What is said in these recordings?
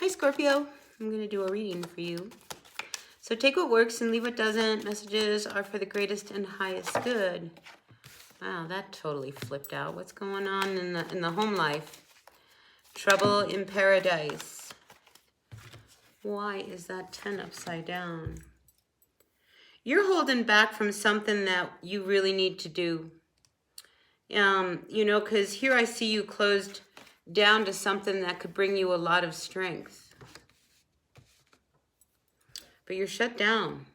Hi Scorpio, I'm going to do a reading for you. So take what works and leave what doesn't. Messages are for the greatest and highest good. Wow, that totally flipped out. What's going on in the home life? Trouble in paradise. Why is that 10 upside down? You're holding back from something that you really need to do. Because here I see you closed down to something that could bring you a lot of strength. But you're shut down.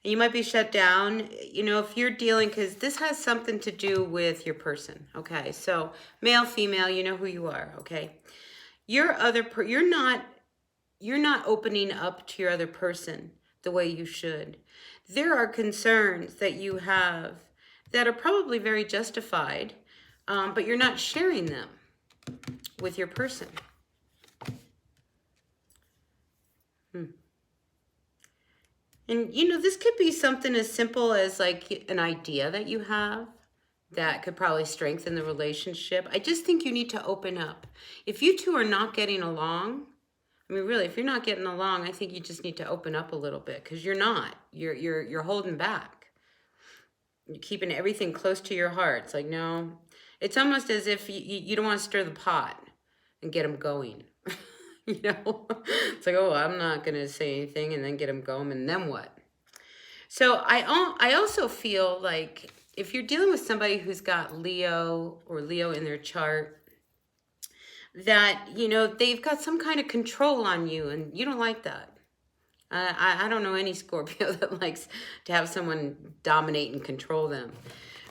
And you might be shut down, if you're dealing, because this has something to do with your person, okay? So male, female, you know who you are, okay? You're not opening up to your other person the way you should. There are concerns that you have that are probably very justified, but you're not sharing them with your person. And, this could be something as simple as like an idea that you have that could probably strengthen the relationship. I just think you need to open up. If you two are not getting along, really, if you're not getting along, I think you just need to open up a little bit, because you're not. You're holding back. You're keeping everything close to your heart. It's like, no. It's almost as if you don't want to stir the pot and get them going. It's like, oh, I'm not going to say anything, and then get them going, and then what? So I also feel like if you're dealing with somebody who's got Leo or Leo in their chart, that, they've got some kind of control on you, and you don't like that. I don't know any Scorpio that likes to have someone dominate and control them.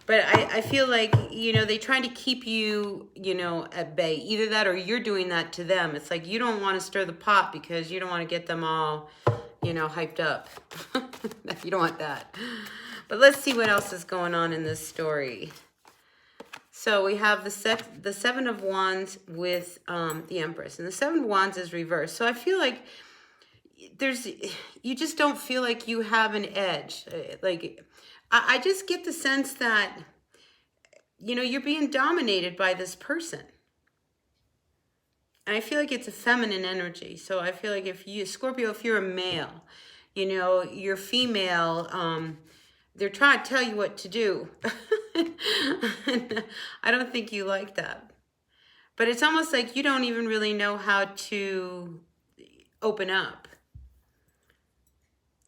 But I feel like, they try to keep you, at bay. Either that or you're doing that to them. It's like you don't want to stir the pot because you don't want to get them all, hyped up. You don't want that. But let's see what else is going on in this story. So we have the Seven of Wands with the Empress. And the Seven of Wands is reversed. So I feel like you just don't feel like you have an edge. Like, I just get the sense that, you're being dominated by this person. And I feel like it's a feminine energy. So I feel like Scorpio, if you're a male, you're female, they're trying to tell you what to do. I don't think you like that. But it's almost like you don't even really know how to open up.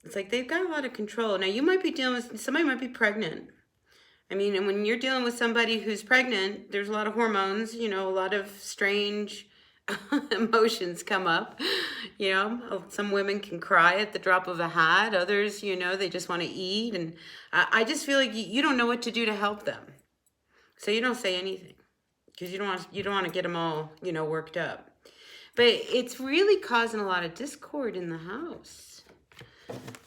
It's like they've got a lot of control. Now, you might be dealing with, somebody might be pregnant. And when you're dealing with somebody who's pregnant, there's a lot of hormones, a lot of strange emotions come up. Some women can cry at the drop of a hat. Others, they just want to eat. And I just feel like you don't know what to do to help them. So you don't say anything because you don't want to get them all, worked up. But it's really causing a lot of discord in the house.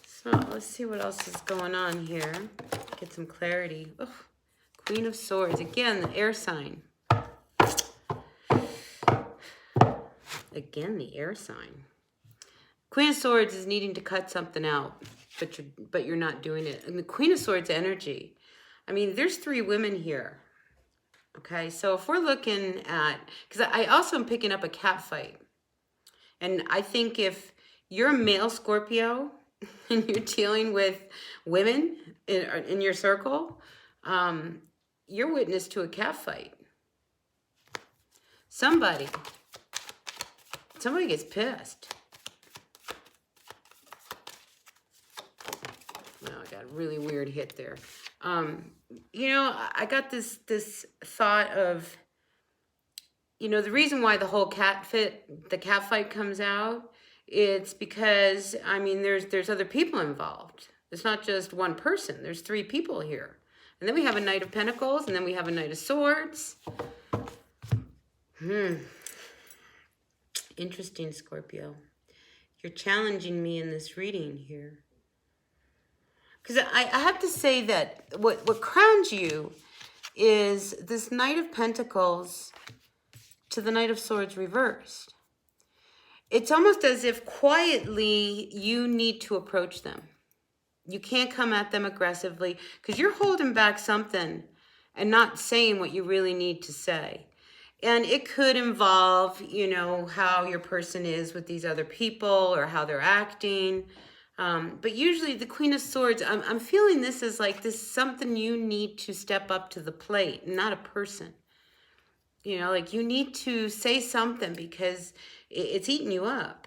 So let's see what else is going on here. Get some clarity. Oh, Queen of Swords. Again, the air sign. Again, the air sign. Queen of Swords is needing to cut something out, but you're not doing it. And the Queen of Swords energy. There's 3 women here. Okay, so if we're looking at, because I also am picking up a cat fight. And I think if you're a male Scorpio and you're dealing with women in your circle, you're witness to a cat fight. Somebody gets pissed. Oh, I got a really weird hit there. I got this thought of, the reason why the whole cat fight comes out, it's because, there's other people involved. It's not just one person. There's 3 people here. And then we have a Knight of Pentacles, and then we have a Knight of Swords. Interesting, Scorpio. You're challenging me in this reading here. Because I have to say that what crowns you is this Knight of Pentacles to the Knight of Swords reversed. It's almost as if quietly you need to approach them. You can't come at them aggressively because you're holding back something and not saying what you really need to say. And it could involve, you know, how your person is with these other people or how they're acting. But usually the Queen of Swords, I'm feeling this is like this is something you need to step up to the plate, not a person. You know, like you need to say something because it's eating you up.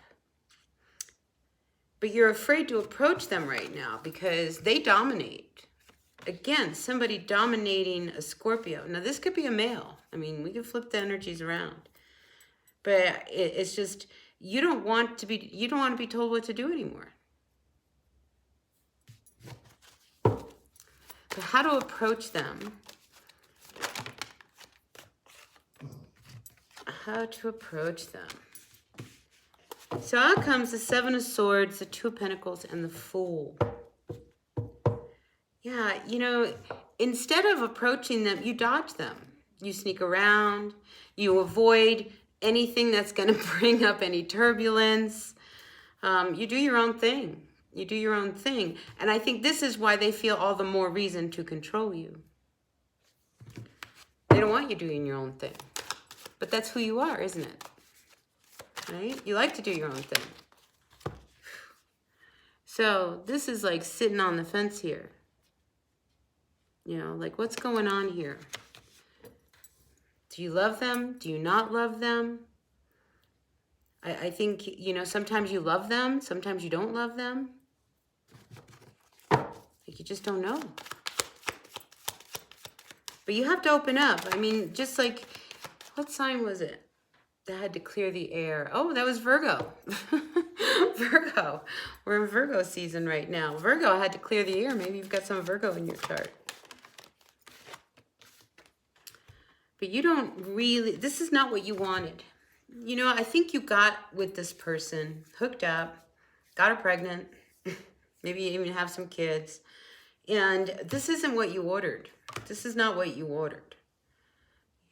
But you're afraid to approach them right now because they dominate. Again, somebody dominating a Scorpio. Now, this could be a male. I mean, we can flip the energies around. But it's just, you don't want to be told what to do anymore. But how to approach them? How to approach them? So out comes the Seven of Swords, the Two of Pentacles, and the Fool. Yeah, you know, instead of approaching them, you dodge them. You sneak around. You avoid anything that's going to bring up any turbulence. You do your own thing. You do your own thing. And I think this is why they feel all the more reason to control you. They don't want you doing your own thing. But that's who you are, isn't it? Right? You like to do your own thing. So this is like sitting on the fence here. You know, like what's going on here? Do you love them? Do you not love them? I think, you know, sometimes you love them. Sometimes you don't love them. Like you just don't know. But you have to open up. I mean, just like, what sign was it that had to clear the air? Oh, that was Virgo. Virgo. We're in Virgo season right now. Virgo had to clear the air. Maybe you've got some Virgo in your chart. But you don't really, this is not what you wanted. You know, I think you got with this person, hooked up, got her pregnant, maybe you even have some kids. And this isn't what you ordered. This is not what you ordered.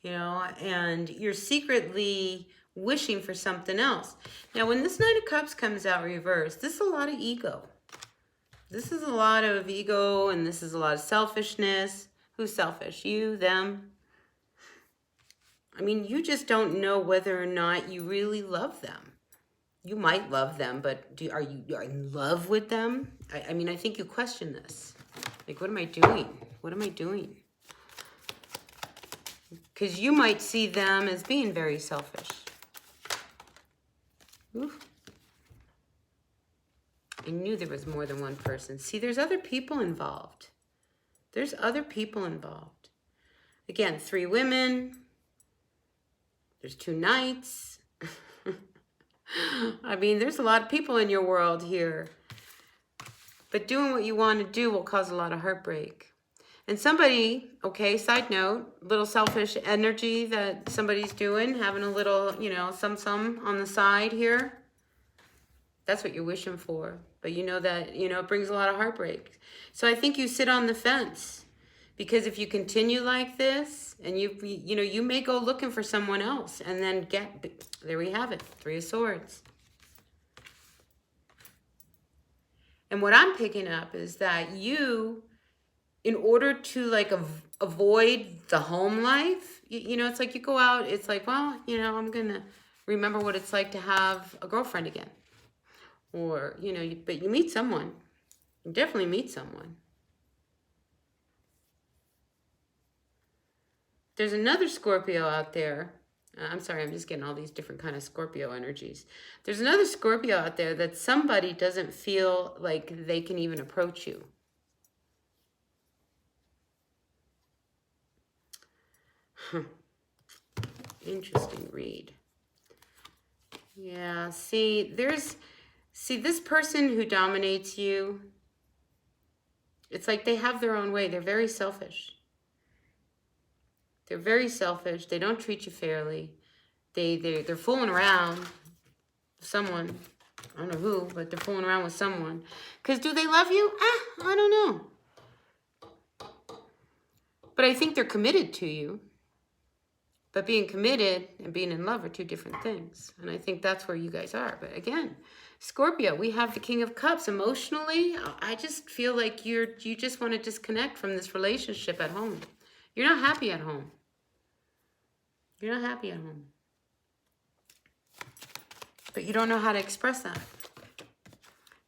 You know, and you're secretly wishing for something else. Now, when this Knight of Cups comes out reversed, this is a lot of ego. This is a lot of ego, and this is a lot of selfishness. Who's selfish? You, them? I mean, you just don't know whether or not you really love them. You might love them, but are you in love with them? I mean, I think you question this. Like, what am I doing? What am I doing? Because you might see them as being very selfish. Oof. I knew there was more than one person. See, there's other people involved. There's other people involved. Again, 3 women. There's 2 knights. I mean, there's a lot of people in your world here. But doing what you want to do will cause a lot of heartbreak. And somebody, okay, side note, little selfish energy that somebody's doing, having a little, you know, some on the side here. That's what you're wishing for. But you know that, you know, it brings a lot of heartbreak. So I think you sit on the fence. Because if you continue like this, and you know, you may go looking for someone else and then there we have it, 3 of Swords. And what I'm picking up is that you, in order to like avoid the home life, you know, it's like you go out, it's like, well, you know, I'm going to remember what it's like to have a girlfriend again. Or, you know, but you meet someone. You definitely meet someone. There's another Scorpio out there. I'm sorry, I'm just getting all these different kind of Scorpio energies. There's another Scorpio out there that somebody doesn't feel like they can even approach you. Interesting read. Yeah, see, this person who dominates you, it's like they have their own way. They're very selfish. They're very selfish. They don't treat you fairly. They're fooling around with someone. I don't know who, but they're fooling around with someone. Because do they love you? I don't know. But I think they're committed to you. But being committed and being in love are 2 different things. And I think that's where you guys are. But again, Scorpio, we have the King of Cups. Emotionally, I just feel like you just want to disconnect from this relationship at home. You're not happy at home. You're not happy at home. But you don't know how to express that.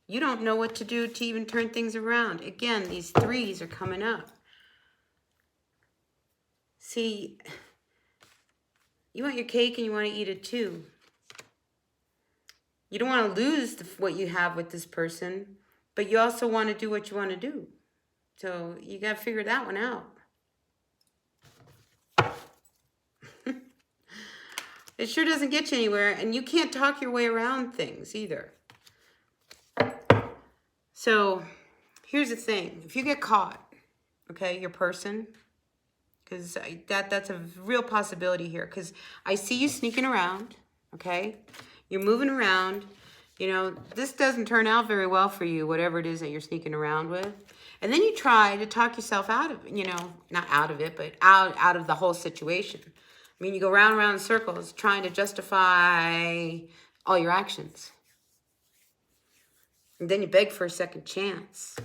You don't know what to do to even turn things around. Again, these threes are coming up. See, you want your cake and you want to eat it too. You don't want to lose what you have with this person, but you also want to do what you want to do. So you got to figure that one out. It sure doesn't get you anywhere, and you can't talk your way around things either. So here's the thing. If you get caught, okay, your person, because that's a real possibility here, because I see you sneaking around, okay? You're moving around. You know, this doesn't turn out very well for you, whatever it is that you're sneaking around with. And then you try to talk yourself out of it, you know, not out of it, but out of the whole situation. I mean, you go round and round in circles trying to justify all your actions. And then you beg for a second chance.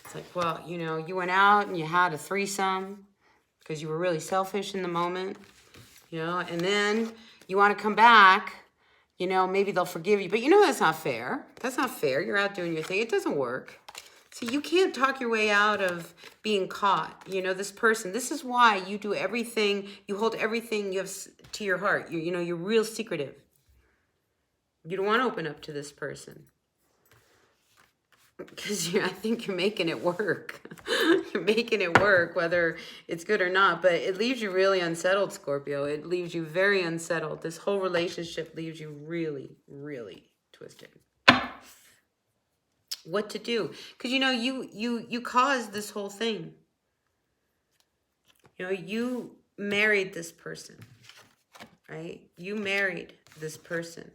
It's like, well, you know, you went out and you had a threesome because you were really selfish in the moment, you know, and then you want to come back, you know, maybe they'll forgive you. But you know that's not fair. That's not fair. You're out doing your thing. It doesn't work. See, you can't talk your way out of being caught. You know, this person, this is why you do everything, you hold everything you have to your heart. You know, you're real secretive. You don't want to open up to this person. Because I think you're making it work. You're making it work, whether it's good or not. But it leaves you really unsettled, Scorpio. It leaves you very unsettled. This whole relationship leaves you really, really twisted. What to do? Because, you know, you caused this whole thing. You know, you married this person, right? You married this person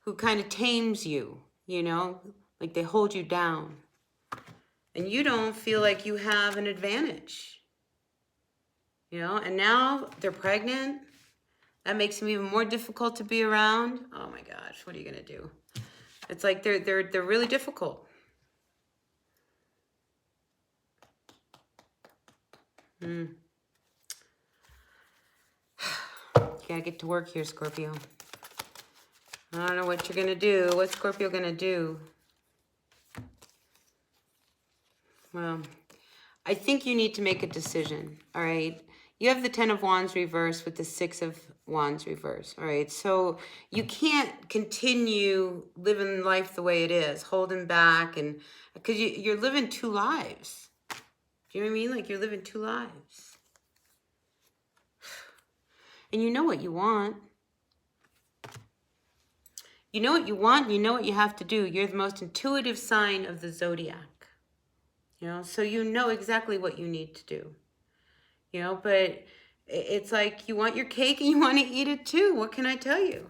who kind of tames you, you know, like they hold you down. And you don't feel like you have an advantage, you know, and now they're pregnant. That makes them even more difficult to be around. Oh my gosh, what are you going to do? It's like they're really difficult. You gotta get to work here, Scorpio. I don't know what you're gonna do. What's Scorpio gonna do? Well, I think you need to make a decision, all right? You have the 10 of Wands reversed with the 6 of Wands reversed, all right? So you can't continue living life the way it is, holding back, and because you're living two lives. Do you know what I mean? Like you're living two lives. And you know what you want. You know what you want, you know what you have to do. You're the most intuitive sign of the zodiac. You know, so you know exactly what you need to do. You know, but it's like you want your cake and you want to eat it too. What can I tell you?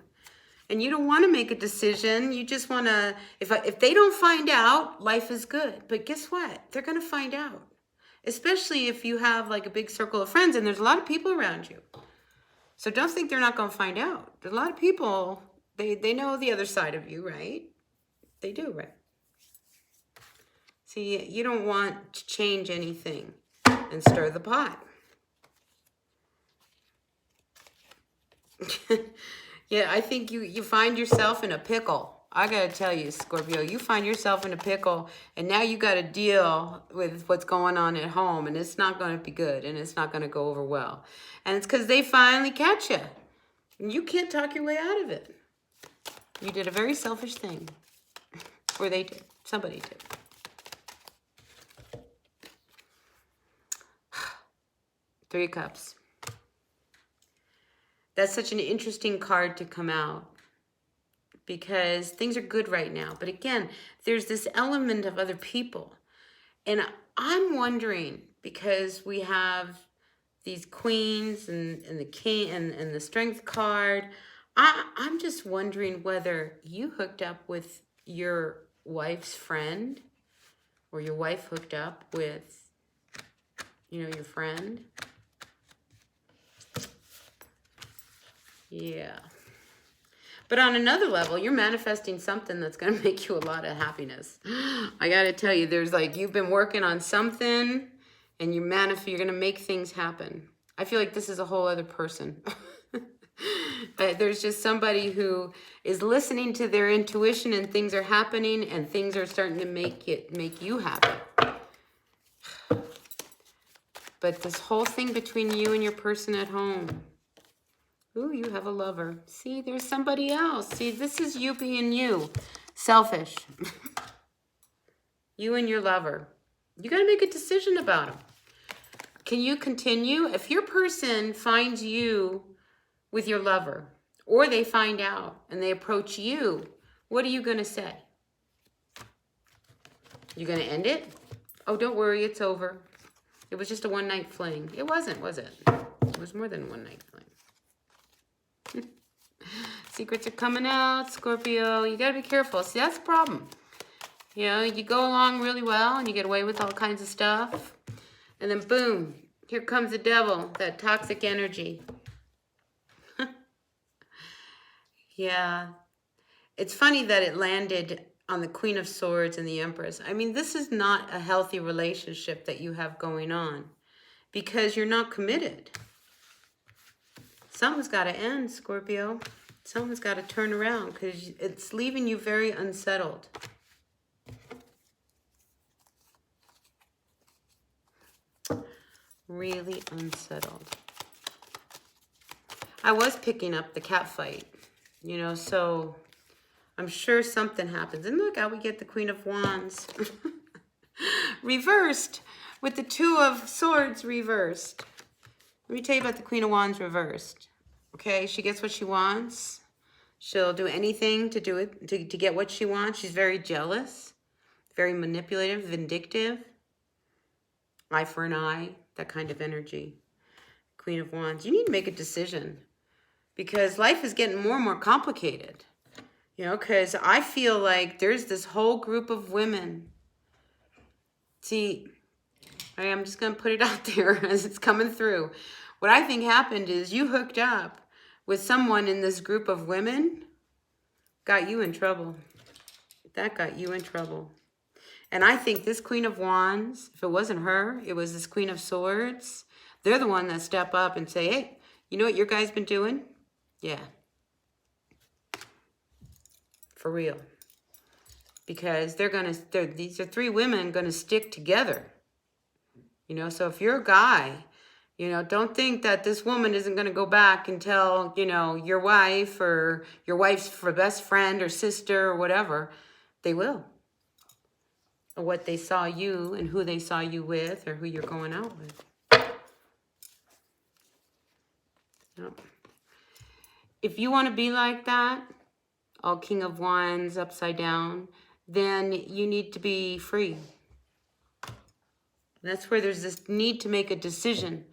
And you don't want to make a decision. You just want to, if they don't find out, life is good. But guess what? They're going to find out. Especially if you have like a big circle of friends and there's a lot of people around you. So don't think they're not going to find out. There's a lot of people, they know the other side of you, right? They do, right? See, you don't want to change anything and stir the pot. Yeah, I think you find yourself in a pickle. I got to tell you, Scorpio, you find yourself in a pickle, and now you got to deal with what's going on at home, and it's not going to be good, and it's not going to go over well. And it's because they finally catch you. And you can't talk your way out of it. You did a very selfish thing. Or they did. Somebody did. Three of Cups. That's such an interesting card to come out because things are good right now. But again, there's this element of other people. And I'm wondering, because we have these queens and the king and the strength card, I'm just wondering whether you hooked up with your wife's friend or your wife hooked up with, you know, your friend. Yeah. But on another level, you're manifesting something that's going to make you a lot of happiness. I got to tell you, there's like, you've been working on something and you're going to make things happen. I feel like this is a whole other person. There's just somebody who is listening to their intuition and things are happening and things are starting to make you happy. But this whole thing between you and your person at home. Ooh, you have a lover. See, there's somebody else. See, this is you being you. Selfish. You and your lover. You got to make a decision about him. Can you continue? If your person finds you with your lover, or they find out and they approach you, what are you going to say? You going to end it? Oh, don't worry, it's over. It was just a one-night fling. It wasn't, was it? It was more than a one-night fling. Secrets are coming out, Scorpio. You got to be careful. See, that's the problem. You know, you go along really well and you get away with all kinds of stuff. And then boom, here comes the devil, that toxic energy. Yeah. It's funny that it landed on the Queen of Swords and the Empress. I mean, this is not a healthy relationship that you have going on because you're not committed. Something's got to end, Scorpio. Something's got to turn around because it's leaving you very unsettled. Really unsettled. I was picking up the cat fight, you know, so I'm sure something happens. And look how we get the Queen of Wands. Reversed with the Two of Swords reversed. Let me tell you about the Queen of Wands reversed. Okay, she gets what she wants. She'll do anything to do it, to get what she wants. She's very jealous, very manipulative, vindictive. Eye for an eye, that kind of energy. Queen of Wands. You need to make a decision because life is getting more and more complicated. You know, because I feel like there's this whole group of women. See, I'm just going to put it out there as it's coming through. What I think happened is you hooked up with someone in this group of women, got you in trouble. That got you in trouble. And I think this Queen of Wands, if it wasn't her, it was this Queen of Swords. They're the one that step up and say, hey, you know what your guy's been doing? Yeah. For real. Because these are three women going to stick together. You know, so if you're a guy, you know, don't think that this woman isn't going to go back and tell, you know, your wife or your wife's best friend or sister or whatever. They will. Or what they saw you and who they saw you with or who you're going out with. Yep. If you want to be like that, all King of Wands upside down, then you need to be free. That's where there's this need to make a decision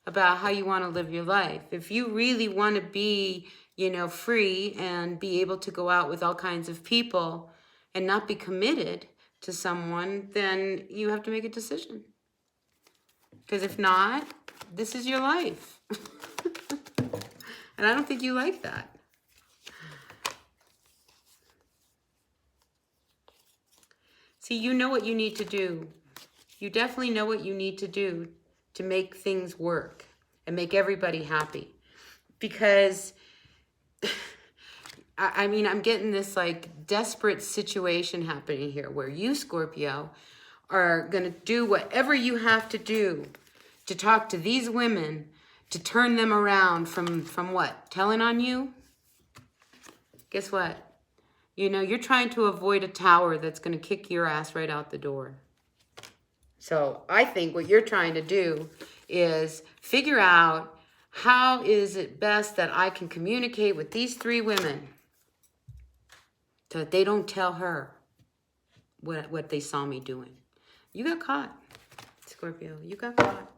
about how you want to live your life. If you really want to be, you know, free and be able to go out with all kinds of people and not be committed to someone, then you have to make a decision. Because if not, this is your life. And I don't think you like that. See, you know what you need to do. You definitely know what you need to do to make things work and make everybody happy. Because, I mean, I'm getting this like desperate situation happening here where you, Scorpio, are going to do whatever you have to do to talk to these women to turn them around from what? Telling on you? Guess what? You know, you're trying to avoid a tower that's going to kick your ass right out the door. So I think what you're trying to do is figure out how is it best that I can communicate with these three women so that they don't tell her what they saw me doing. You got caught, Scorpio. You got caught.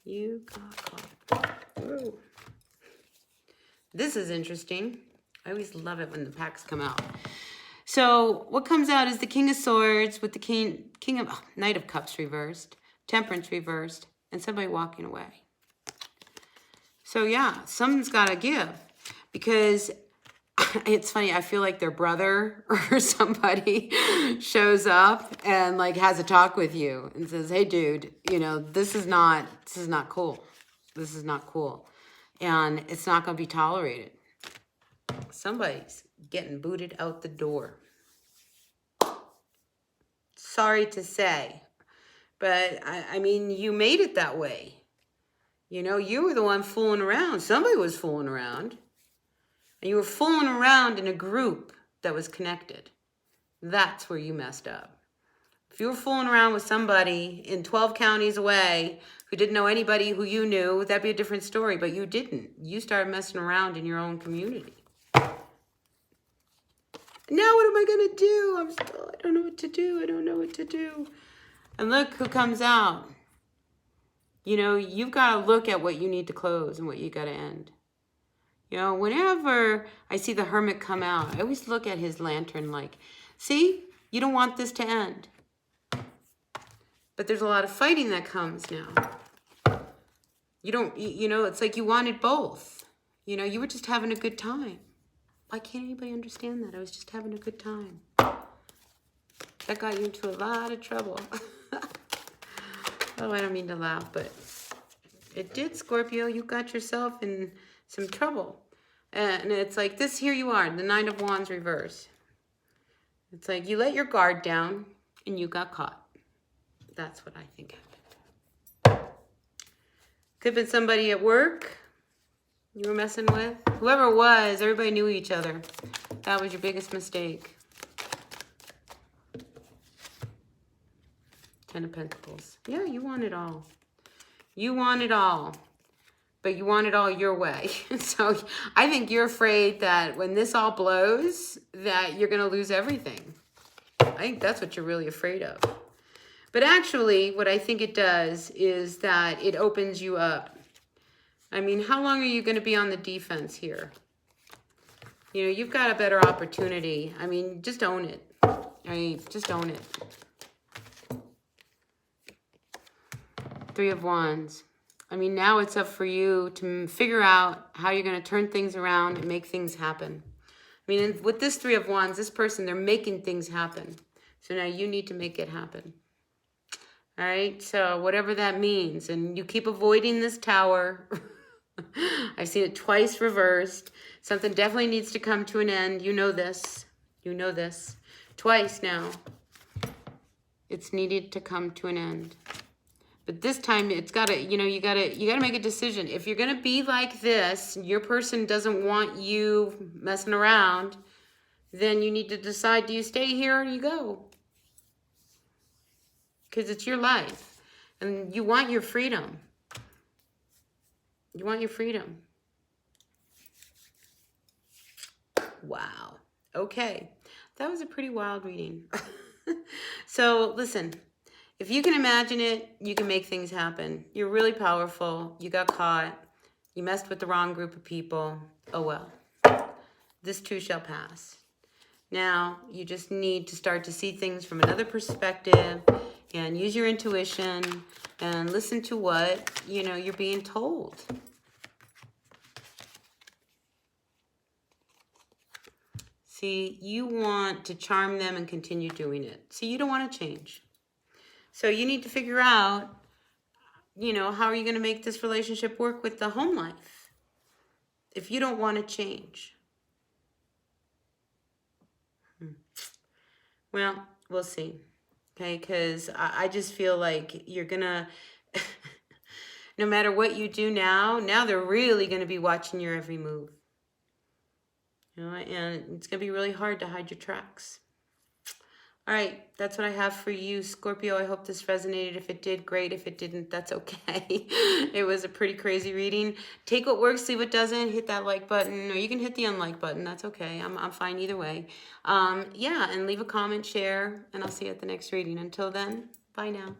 You got caught. Whoa. This is interesting. I always love it when the packs come out. So what comes out is the King of Swords with the Knight of Cups reversed, Temperance reversed, and somebody walking away. So yeah, something's got to give because it's funny. I feel like their brother or somebody shows up and like has a talk with you and says, "Hey, dude, you know, this is not cool. This is not cool, and it's not going to be tolerated." Somebody's getting booted out the door. Sorry to say, but I mean, you made it that way. You know, you were the one fooling around. Somebody was fooling around. And you were fooling around in a group that was connected. That's where you messed up. If you were fooling around with somebody in 12 counties away who didn't know anybody who you knew, that'd be a different story. But you didn't. You started messing around in your own community. Now what am I going to do? I don't know what to do. I don't know what to do. And look who comes out. You know, you've got to look at what you need to close and what you got to end. You know, whenever I see the hermit come out, I always look at his lantern like, see, you don't want this to end. But there's a lot of fighting that comes now. You don't, you know, it's like you wanted both. You know, you were just having a good time. Why can't anybody understand that? I was just having a good time. That got you into a lot of trouble. Oh, I don't mean to laugh, but it did, Scorpio. You got yourself in some trouble. And it's like this, here you are, the Nine of Wands reverse. It's like you let your guard down and you got caught. That's what I think happened. Could have been somebody at work you were messing with. Whoever it was, everybody knew each other. That was your biggest mistake. Ten of Pentacles. Yeah, you want it all. You want it all. But you want it all your way. So I think you're afraid that when this all blows, that you're going to lose everything. I think that's what you're really afraid of. But actually, what I think it does is that it opens you up. I mean, how long are you going to be on the defense here? You know, you've got a better opportunity. I mean, just own it. I mean, just own it. Three of Wands. I mean, now it's up for you to figure out how you're going to turn things around and make things happen. I mean, with this Three of Wands, this person, they're making things happen. So now you need to make it happen. All right? So whatever that means. And you keep avoiding this Tower. I've seen it twice reversed. Something definitely needs to come to an end. You know this. You know this. Twice now. It's needed to come to an end. But this time it's got to, you know, you got to make a decision. If you're going to be like this, your person doesn't want you messing around, then you need to decide, do you stay here or do you go? Because it's your life. And you want your freedom. You want your freedom. Wow. Okay. That was a pretty wild reading. So listen. If you can imagine it, you can make things happen. You're really powerful. You got caught. You messed with the wrong group of people. Oh well. This too shall pass. Now, you just need to start to see things from another perspective and use your intuition and listen to what, you know, you're being told. See, you want to charm them and continue doing it. See, you don't want to change. So you need to figure out, you know, how are you going to make this relationship work with the home life if you don't want to change? Well, we'll see. Okay, because I just feel like you're going to, no matter what you do now they're really going to be watching your every move. You know, and it's going to be really hard to hide your tracks. All right, that's what I have for you, Scorpio. I hope this resonated. If it did, great. If it didn't, that's okay. It was a pretty crazy reading. Take what works, leave what doesn't. Hit that like button, or you can hit the unlike button. That's okay. I'm fine either way. Yeah, and leave a comment, share, and I'll see you at the next reading. Until then, bye now.